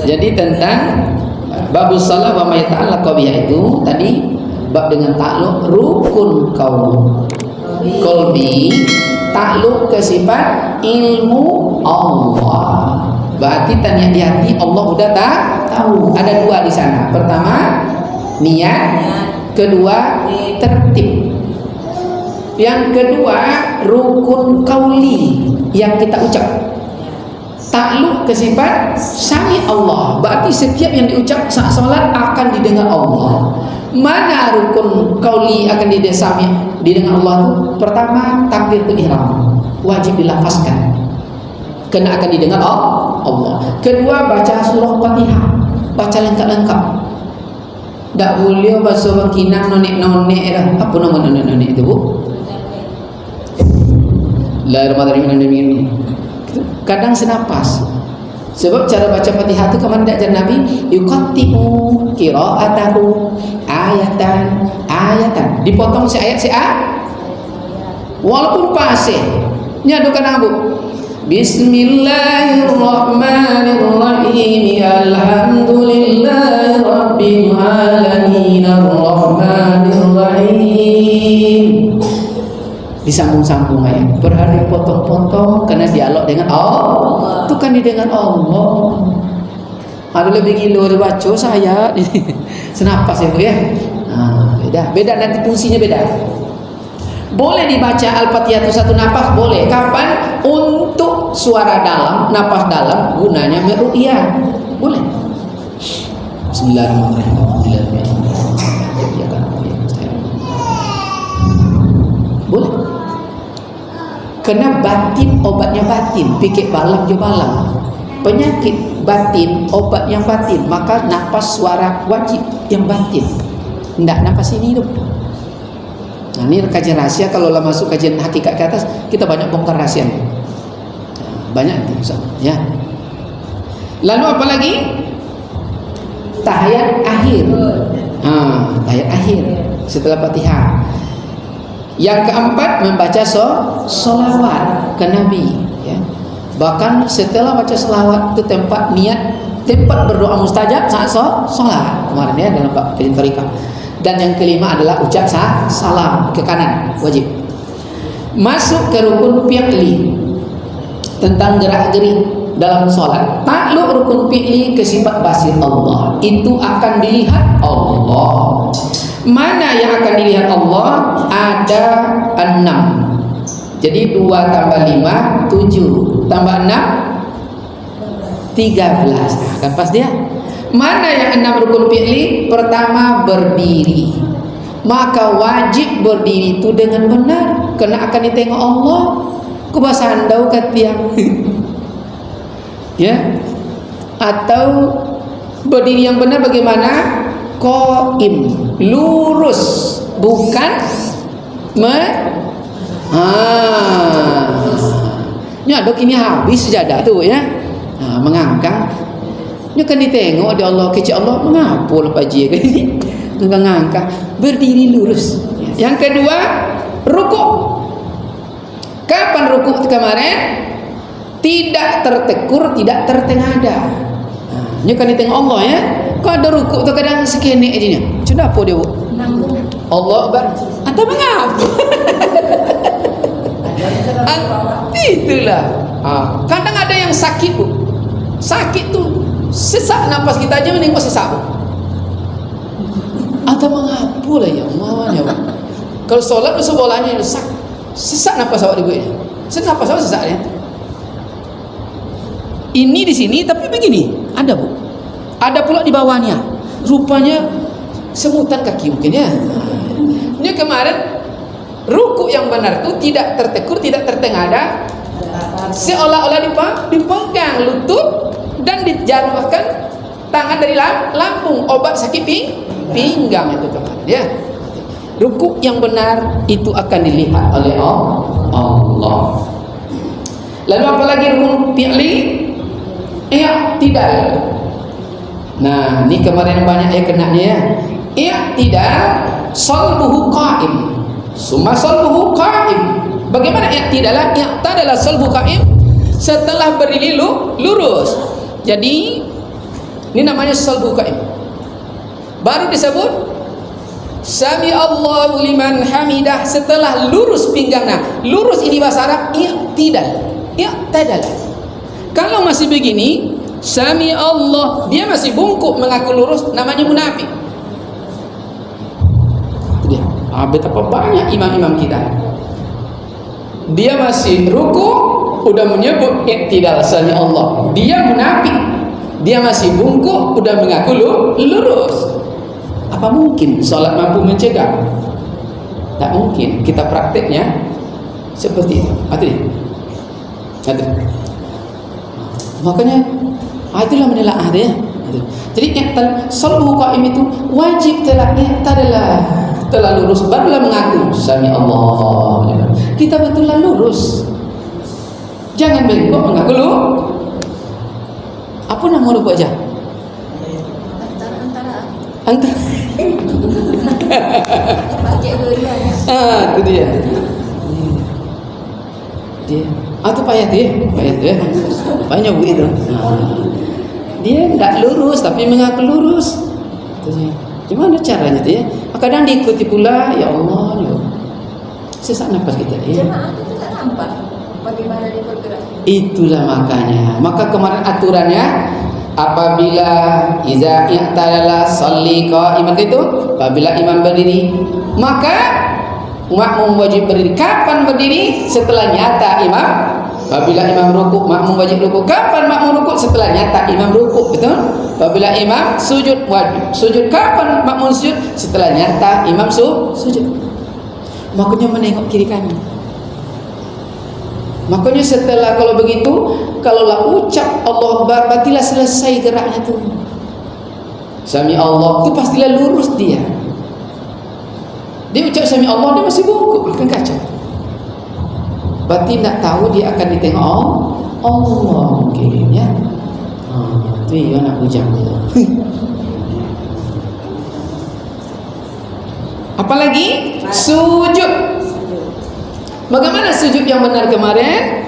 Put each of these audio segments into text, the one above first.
Jadi tentang babus salah wa ma yata'allaqu biha itu tadi bab dengan takluk rukun qalbi, takluk ke sifat ilmu Allah. Berarti tanya di hati Allah udah tahu. Ada dua di sana. Pertama niat, kedua tertib. Yang kedua rukun qauli yang kita ucap. Takluk ke sifat sami Allah. Berarti setiap yang diucap saat salat akan didengar Allah. Mana rukun qauli akan didengar Allah itu? Pertama takbiratul ihram, wajib dilafazkan. Kena akan didengar Allah. Kedua baca surah Fatihah, baca lengkap-lengkap. Tak boleh baca bangkinan nonek-nonek dah. Apa nama nonek-nonek itu, Bu? Bismillahirrahmanirrahim. Kadang senapas. Sebab cara baca Fatihah itu kemana diajar Nabi? Yuqatti'u qira'atahu ayatan. Dipotong si ayat walaupun pasih. Ini adukan Abu. Bismillahirrahmanirrahim. Alhamdulillahi rabbil alamin arrahmanirrahim. Disambung-sambung ayat. Berhari potong-potong karena dialog dengan Allah. Itu kan didengar Allah. Ada lebih gila dibaca saya. Senapas ya, Bu ya. Beda nanti fungsinya beda. Boleh dibaca Al-Fatihah itu satu napas, boleh. Kapan? Untuk suara dalam, napas dalam, gunanya meru'iyah. Boleh. Bismillahirrahmanirrahim. Boleh. Kena batin, obatnya batin. Pikir balam je balam. Penyakit batin, obat yang batin. Maka napas suara wajib yang batin. Tidak napas ini tu. Nah, ini kajian rahasia. Kalau lah masuk kajian hakikat ke atas, kita banyak bongkar rahasia. Banyak itu, ya. Lalu apa lagi? Tahiyat akhir. Tahiyat akhir setelah Fatihah. Yang keempat membaca sholawat ke Nabi, ya. Bahkan setelah baca sholawat itu tempat niat, tempat berdoa mustajab saat sholat. Kemarin ya dalam bab tariqah. Dan yang kelima adalah ucap salam ke kanan, wajib. Masuk ke rukun fi'li tentang gerak-gerik dalam sholat. Takluk rukun fi'li ke sifat basir Allah, itu akan dilihat Allah. Mana yang akan dilihat Allah? Ada 6. Jadi 2 tambah 5 7 tambah 6 13. Kan pas dia. Mana yang 6 rukun fi'li? Pertama berdiri. Maka wajib berdiri itu dengan benar, kena akan ditengok Allah. Kubasandau ke tiang. Ya. Atau berdiri yang benar bagaimana? Qaim, lurus, bukan ini ada kini habis sejadah tu ya. Mengangkang. Ini kan ditengok ada Allah, kecil Allah mengapa lepas dia kan ini? Mengangkang, berdiri lurus. Yang kedua, rukuk. Kapan rukuk kemarin? Tidak tertekur, tidak tertengada. Ini kan ditengok Allah ya. Kau ada rukuk tu kadang sekenek aja nya. Sudah apa dia, Bu? Allah Akbar. Atau mengapa? Itulah. Kadang ada yang sakit, Bu. Sakit tu sesak nafas kita aja menengok sesak, Bu. Atau mengapa lah ya Allah ya, Bu. Kalau solat tu sebolanya sesak nafas awak dia. Sesak nafas awak sesak ya. Ini di sini tapi begini, ada, Bu. Ada pula di bawahnya. Rupanya semutan kaki mungkin ya. Ini kemarin rukuk yang benar itu tidak tertekur, tidak tertengada, seolah-olah dipenggang lutut dan dijatuhkan tangan dari lambung, obat sakit pinggang itu kemarin ya. Rukuk yang benar itu akan dilihat oleh Allah. Lalu apa lagi rukun fi'li? I'tidal. Nah, ini kemarin banyak yang kenanya ya. I'tidal salbuhu qa'im. Summa salbuhu qa'im. Bagaimana i'tidal? I'tidal salbuhu qa'im. Setelah berdiri lurus. Jadi Ini namanya salbu qaim. Baru disebut Sami Allahu liman hamidah setelah lurus pinggangnya. Lurus ini bahasa Arab i'tidal. Kalau masih begini, Sami Allah, dia masih bungkuk mengaku lurus, namanya munafik. Itu dia. Betapa banyak imam-imam kita. Dia masih ruku, udah menyebut i'tidal Sami Allah. Dia munafik. Dia masih bungkuk, udah mengaku lurus. Apa mungkin salat mampu mencegah? Tak mungkin. Kita prakteknya seperti itu. Hati. Makanya itulah menelaah dia. Jadi salbu qaim itu wajib telah lurus, barulah mengaku Sami Allah. Kita betulan lurus. Jangan bengkok mengaku lu. Apa nama ruku aja? Antara itu dia. Itu payah dia. Banyak begitu. Dia tidak lurus tapi mengaku lurus. Gimana caranya dia? Kadang diikuti pula, ya Allah, sesak nafas kita. Jemaah itu tak nampak bagaimana dia bergerak. Itulah makanya. Maka kemarin aturannya apabila iza i'tadala sholli qa'iman itu, apabila imam berdiri, maka makmum wajib berdiri. Kapan berdiri? Setelah nyata imam. Apabila imam rukuk, makmum wajib rukuk. Kapan makmum rukuk? Setelah nyata imam rukuk, betul? Apabila imam sujud, wajib sujud. Kapan makmum sujud? Setelah nyata imam sujud. Makanya menengok kiri kanan. Makanya setelah kalau begitu, kalaulah ucap Allah Akbar, berartilah selesai geraknya tu. Sami Allah itu pastilah lurus dia. Dia ucap Sami Allah, dia masih bungkuk, akan kacau. Berarti nak tahu dia akan ditengok Allah mungkin, ya. Tu dia nak bujang dia. Apalagi sujud. Bagaimana sujud yang benar kemarin?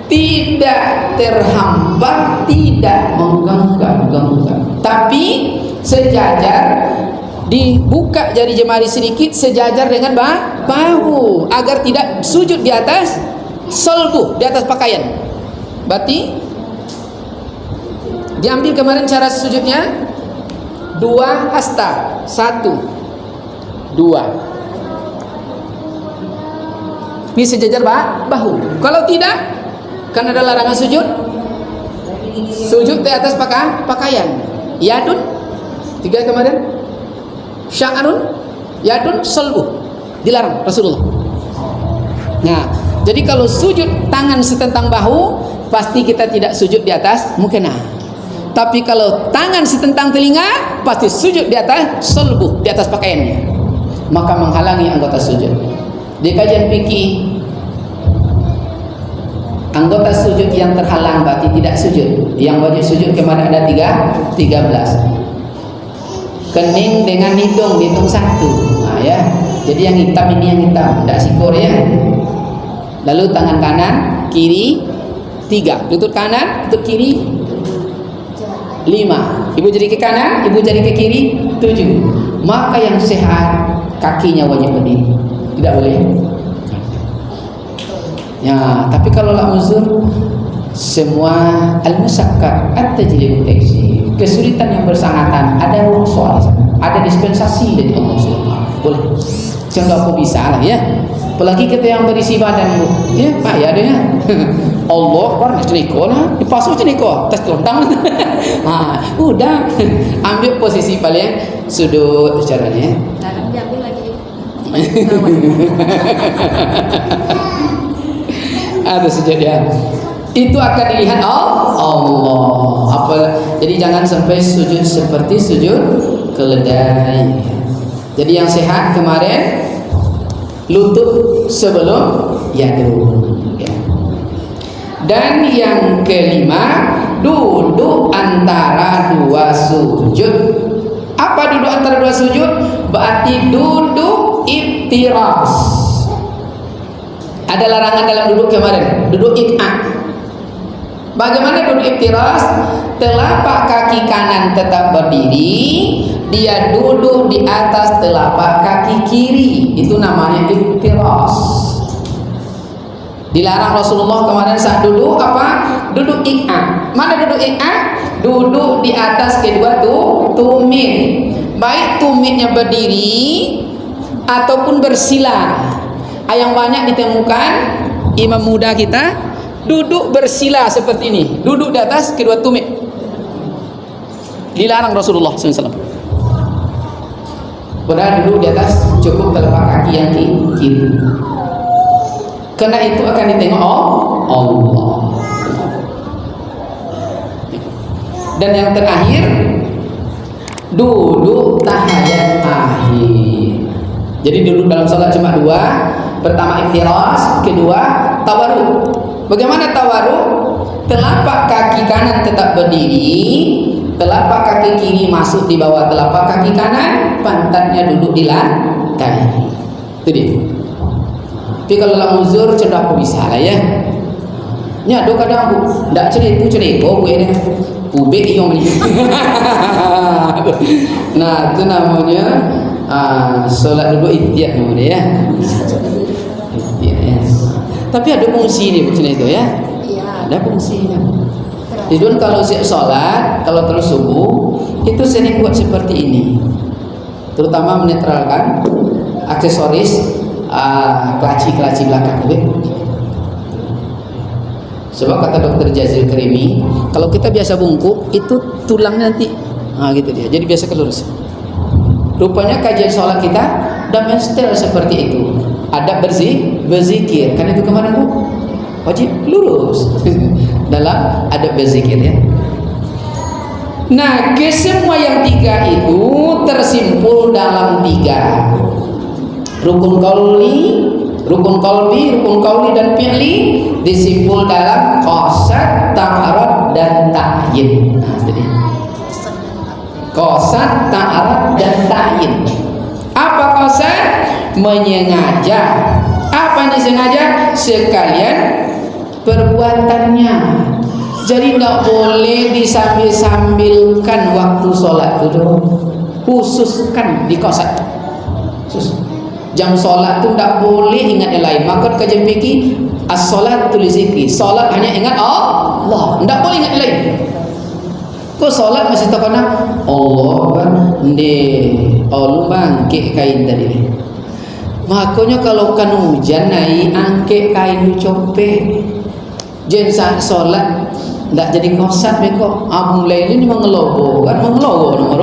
Tidak terhambat, tidak mengganggu, tapi sejajar, dibuka jari jemari sedikit sejajar dengan bahu agar tidak sujud di atas solbu, di atas pakaian. Berarti diambil kemarin cara sujudnya 2 hasta, 1 2. Ini sejajar bahu. Kalau tidak, kan ada larangan sujud di atas pakaian. Yadun 3 kemarin. Sya'run, yadun, solbu, dilarang Rasulullah. Nah, jadi kalau sujud tangan setentang bahu, pasti kita tidak sujud di atas mukena. Tapi kalau tangan setentang telinga, pasti sujud di atas solbu, di atas pakaiannya. Maka menghalangi anggota sujud. Di kajian fikih, anggota sujud yang terhalang berarti tidak sujud. Yang wajib sujud kemarin ada 13. Kening dengan hidung dihitung 1. Nah, ya. Jadi yang hitam ini yang hitam, tidak sikur ya. Lalu tangan kanan, kiri 3. Lutut kanan, lutut kiri 5. Ibu jari ke kanan, ibu jari ke kiri 7. Maka yang sehat kakinya wajib berdiri. Tidak boleh. Ya, tapi kalau lah uzur, semua al-musyaqqat at-tajlib taksi, kesulitan yang bersangatan, ada soal, ada dispensasi dari Allah SWT. Boleh. Jangan kau bisa lah ya. Apalagi kita yang berisi badan, ya Pak ya ada ya. Allah warna ceniko lah, dipasuk ceniko, tes telentang. Nah, udah ambil posisi paling sudut caranya. Sekarang diambil lagi. Ada sejadian itu akan dilihat Allah. Jadi jangan sampai sujud seperti sujud keledai. Jadi yang sehat kemarin lutut sebelum yadun, ya. Dan yang kelima, duduk antara 2 sujud. Apa duduk antara 2 sujud? Berarti duduk iftiras. Ada larangan dalam duduk kemarin, duduk ik'ah. Bagaimana duduk iftiras? Telapak kaki kanan tetap berdiri, dia duduk di atas telapak kaki kiri. Itu namanya iftiras. Dilarang Rasulullah kemarin saat duduk apa? Duduk iq'a. Mana duduk iq'a? Duduk di atas kedua tumit. Baik tumitnya berdiri ataupun bersila. Yang banyak ditemukan imam muda kita duduk bersila seperti ini, duduk di atas kedua tumit. Dilarang Rasulullah SAW. Padahal duduk di atas cukup telapak kaki yang kiri. Karena itu akan ditengok Allah. Dan yang terakhir, duduk tahiyat akhir. Jadi duduk dalam salat cuma dua. Pertama iftiras, kedua tawarruk. Bagaimana tawarruk? Telapak kaki kanan tetap berdiri, telapak kaki kiri masuk di bawah telapak kaki kanan, pantatnya duduk di lantai. Itu dia. Tapi kalau dalam uzur cerdak aku bisa lah ya. Nya do kadang aku ndak cerita gue ini. Ubek yang ni. Nah, itu namanya solat duduk ihtiyat namanya ya. Ihtiyat ya. Tapi ada fungsi ni macam itu ya. Iya. Ada fungsinya. Jadi kalau siap solat, kalau terus subuh, itu sering buat seperti ini. Terutama menetralkan aksesoris kelaci belakang. Sebab kata Dr. Jazil Karimi, kalau kita biasa bungkuk, itu tulangnya nanti gitu dia. Jadi biasa kelurus. Rupanya kajian sholat kita dan style seperti itu. Adab berzikir. Kan itu kemarin Bu, wajib lurus dalam adab berzikir ya. Nah, kesemua yang tiga itu tersimpul dalam tiga. Rukun qauli, rukun qauli dan fi'li disimpul dalam qasad, ta'arad dan ta'yin. Nah, jadi qasad, ta'arad dan ta'yin. Apa qasad? Menyengaja. Apa yang disengaja? Sekalian perbuatannya. Jadi tidak boleh disambil-sambilkan waktu sholat itu. Khususkan di qasad. Jam sholat tu tidak boleh ingat yang lain. Maka kajian fikih as-sholat tulis zikri. Sholat hanya ingat Allah. Tidak boleh ingat yang lain. Kau sholat masih tak kena Allah kan? Allah bangkit kain tadi. Makanya kalau kan hujan naik angkit kain copek. Jen saat sholat tidak jadi kosat mereka. Abang lain ini mengelobo kan? Mengelobo nomor.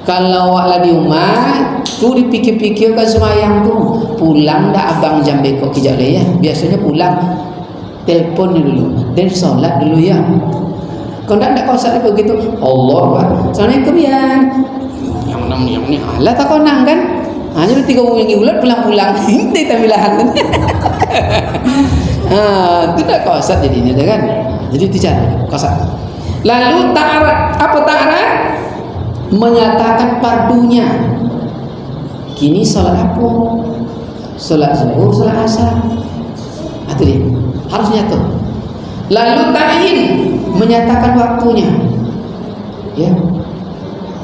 Kalau awak di rumah tu dipikir-pikir kan semayang tu pulang dah abang jam bekok kejap ya. Biasanya pulang telefon dulu dan solat dulu ya. Kau tak kosat begitu. Allah Akbar. Assalamualaikum ya. Yang ni Allah tak konang kan. Hanya 3 minggu ulat pulang-pulang. Ini tampilan. Tu tak kosat jadinya kan. Jadi itu cara kosat. Lalu ta'arad. Apa ta'arad? Menyatakan fardunya. Kini solat apa? Solat zuhur, solat asar. Itu dia. Harus nyata. Lalu ta'yin, menyatakan waktunya. Ya.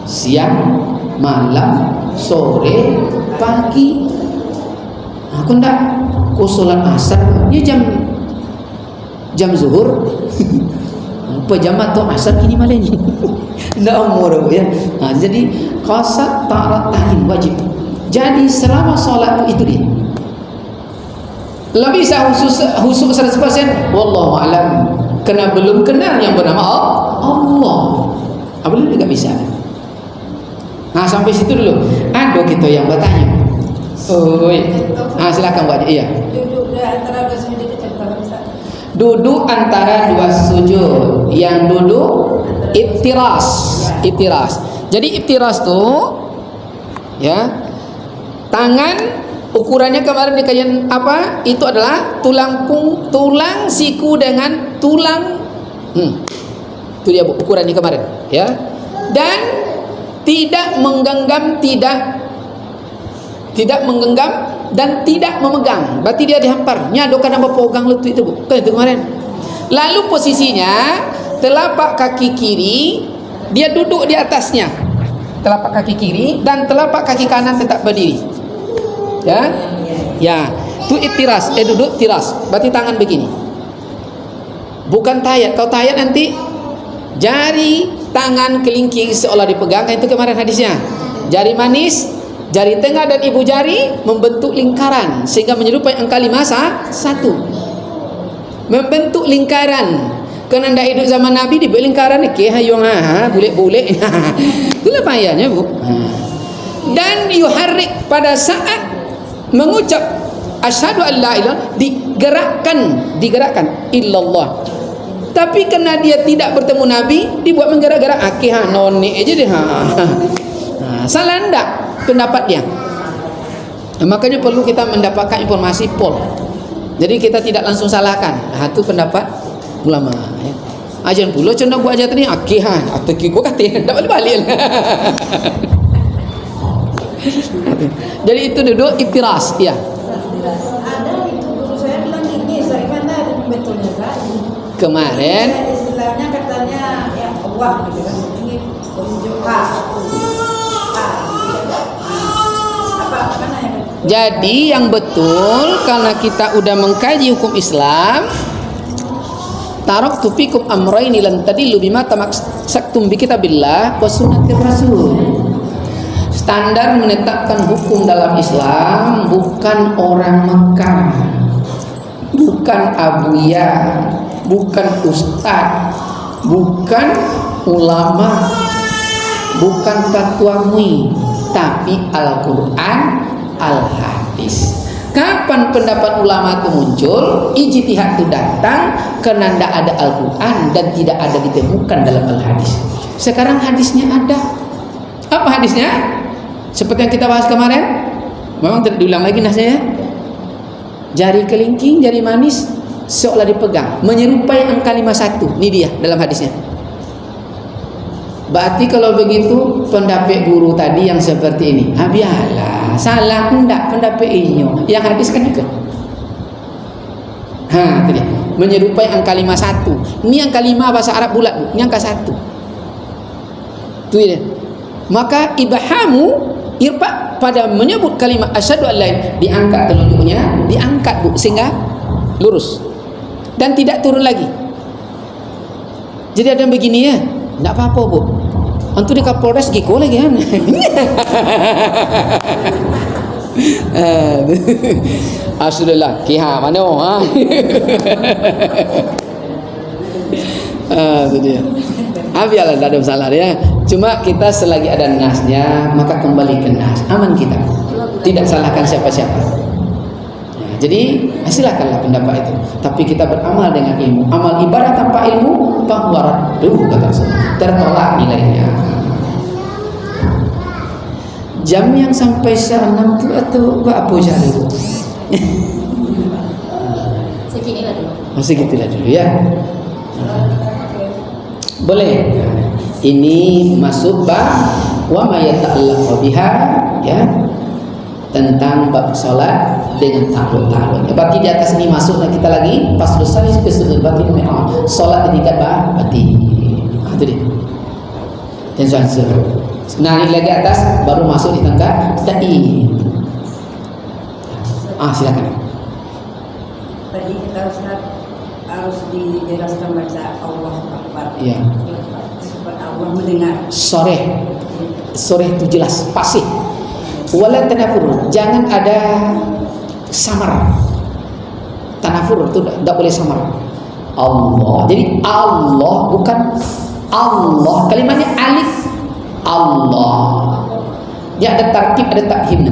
Siang, malam, sore, pagi. Aku ndak ku solat asar, ya jam zuhur. Apa jam atau asar kini malam ni? Ndak umur ya. Jadi qasad, ta'arad, ta'yin wajib. Jadi selama solat itu dia. Lebih bisa khusus 100%. Wallahu a'lam. Kena belum kenal yang bernama Allah. Belum juga bisa. Nah sampai situ dulu. Ada kita yang bertanya. Oi. Silakan Pak. Iya. Duduk antara dua sujud itu contoh bisa. Duduk antara dua sujud. Yang duduk iftiras. Iftiras. Jadi iftiras tu ya. Tangan ukurannya kemarin di kajian apa? Itu adalah tulang siku dengan tulang. Itu dia ukurannya kemarin, ya. Dan tidak menggenggam dan tidak memegang, berarti dia dihampar. Nyadokan apa pegang lutut itu, Bu. Kan itu kemarin. Lalu posisinya telapak kaki kiri dia duduk di atasnya. Telapak kaki kiri dan telapak kaki kanan tetap berdiri. Ya. Ya, itu ittiras, duduk tiras. Berarti tangan begini. Bukan tayat. Kalau tayat nanti jari tangan kelingking seolah dipegang, itu kemarin hadisnya. Jari manis, jari tengah dan ibu jari membentuk lingkaran sehingga menyerupai angka 51. Membentuk lingkaran. Karena anda hidup zaman Nabi dibuat lingkaran ni ke hayung bulik-bulik. Itulah payahnya, Bu. Dan yuharrik pada saat mengucap asyhadu an la ilaha digerakkan illallah. Tapi karena dia tidak bertemu Nabi, dibuat menggerak-gerak noni aja deh. Salah enggak pendapat dia? Makanya perlu kita mendapatkan informasi pol. Jadi kita tidak langsung salahkan. Itu pendapat ulama. Ya. Ajan pula cina buat aja tadi atau kiko kata tak boleh balik. Jadi itu duduk ittiras, ya. Ada itu guru saya bilang gini, saya mana betulnya kan? Kemarin istilahnya katanya ya Allah gitu kan. Ini tunjuk jadi yang betul karena kita udah mengkaji hukum Islam, taraktu fikum amrayni lan tadillu bima tamassaktum bi kitabillah wa sunnatir rasul. Standar menetapkan hukum dalam Islam bukan orang Mekah, bukan abuya, bukan ustaz, bukan ulama, bukan fatwa MUI, tapi Al-Quran, Al-Hadis. Kapan pendapat ulama itu muncul? Ijtihad itu datang karena tidak ada Al-Quran dan tidak ada ditemukan dalam Al-Hadis. Sekarang hadisnya ada. Apa hadisnya? Seperti yang kita bahas kemarin. Memang tidak diulang lagi nasnya. Jari kelingking, jari manis seolah dipegang, menyerupai angka 51. Ini dia dalam hadisnya. Berarti kalau begitu pendapat guru tadi yang seperti ini, biarlah, salah enggak pendapat ini. Yang hadis kan juga. Itu dia. Menyerupai angka 51. Ini angka 5 bahasa Arab bulat, Bu. Ini angka 1. Itu dia. Maka ibhamu irfa pada menyebut kalimat asyhadu an la ilaha, diangkat telunjuknya, diangkat, Bu, sehingga lurus dan tidak turun lagi. Jadi ada yang begini ya, enggak apa-apa, Bu. Antu di Kapolres giko lagi kan. Alhamdulillah, kiha mana itu dia. Biarlah tidak ada masalah ya. Cuma kita selagi ada nasnya, maka kembali ke nas, aman kita. Tidak salahkan siapa-siapa. Jadi silakanlah pendapat itu. Tapi kita beramal dengan ilmu. Amal ibadah tanpa ilmu bahwa kata Rasulullah, tertolak nilainya. Jam yang sampai 6 itu atau apa cara itu? Seginilah dulu. Masih gitulah dulu ya. Boleh. Ini masuk bab wa ma yata'allaqu biha, ya, tentang bab salat dengan ta'alluq. Berarti di atas ini masuk, dan kita lagi pas selesai spesial batin memang salat di tingkat batin. Itu dia. Dan sansur. Naik lagi atas baru masuk di tingkat dai. Silakan. Tadi kita Ustaz harus dijelaskan baca Allah Akbar. Iya. Allah mendengar. Sore itu jelas pasti. Wala tanafur, jangan ada samar. Tanafur itu tidak boleh samar. Allah. Jadi Allah bukan Allah. Kalimatnya alif Allah. Dia ada tarkib, ada takhim,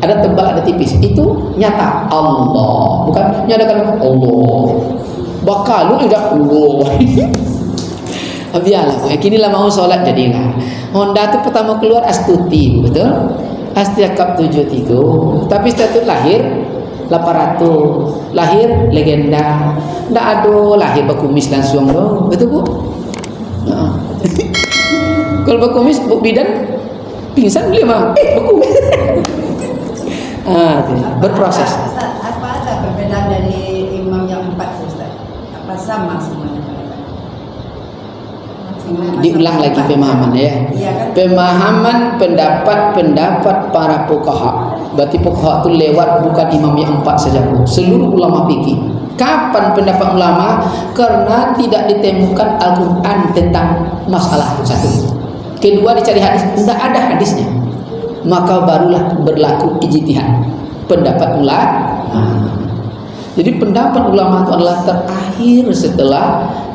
ada tebal, ada tipis. Itu nyata Allah. Bukan nyatakan Allah. Bakalu tidak Allah. Biarlah, kinilah mau sholat jadilah. Honda tu pertama keluar Astuti, betul? Astiakap 73. Tapi statut lahir 800. Lahir legenda. Ndak ada lahir berkumis langsung loh. Betul, Bu? Kalau berkumis, Bu bidan pingsan beli mah. Berkumis. Berproses. Apa ada perbedaan dari imam yang 4 Ustaz? Apa sama semuanya? Diulang lagi pemahaman ya. Iya kan? Pemahaman pendapat para fuqaha. Berarti fuqaha itu lewat bukan imam yang 4 saja, seluruh ulama fikih. Kapan pendapat ulama? Karena tidak ditemukan Al-Quran tentang masalah itu satu. Kedua dicari hadis, tidak ada hadisnya. Maka barulah berlaku ijtihad. Pendapat ulama. Jadi pendapat ulama itu adalah terakhir setelah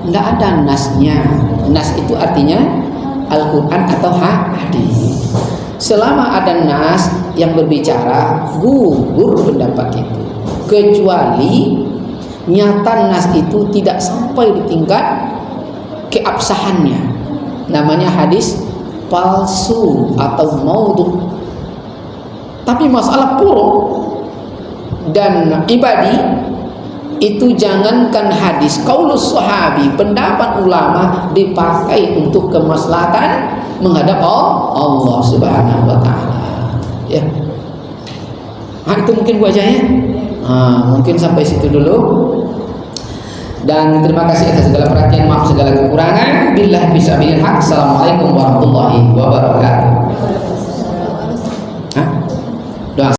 tidak ada nasnya. Nas itu artinya Al-Quran atau hadis. Selama ada nas yang berbicara, gugur pendapat itu. Kecuali nyata nas itu tidak sampai di tingkat keabsahannya. Namanya hadis palsu atau maudhu. Tapi masalah puro dan ibadi itu jangankan hadis, qaulus sahabi, pendapat ulama dipakai untuk kemaslahatan menghadap Allah Subhanahu wa taala. Ya. Itu mungkin Bu aja ya. Mungkin sampai situ dulu. Dan terima kasih atas segala perhatian, maaf segala kekurangan. Billahi fisabilil haq. Assalamualaikum warahmatullahi wabarakatuh.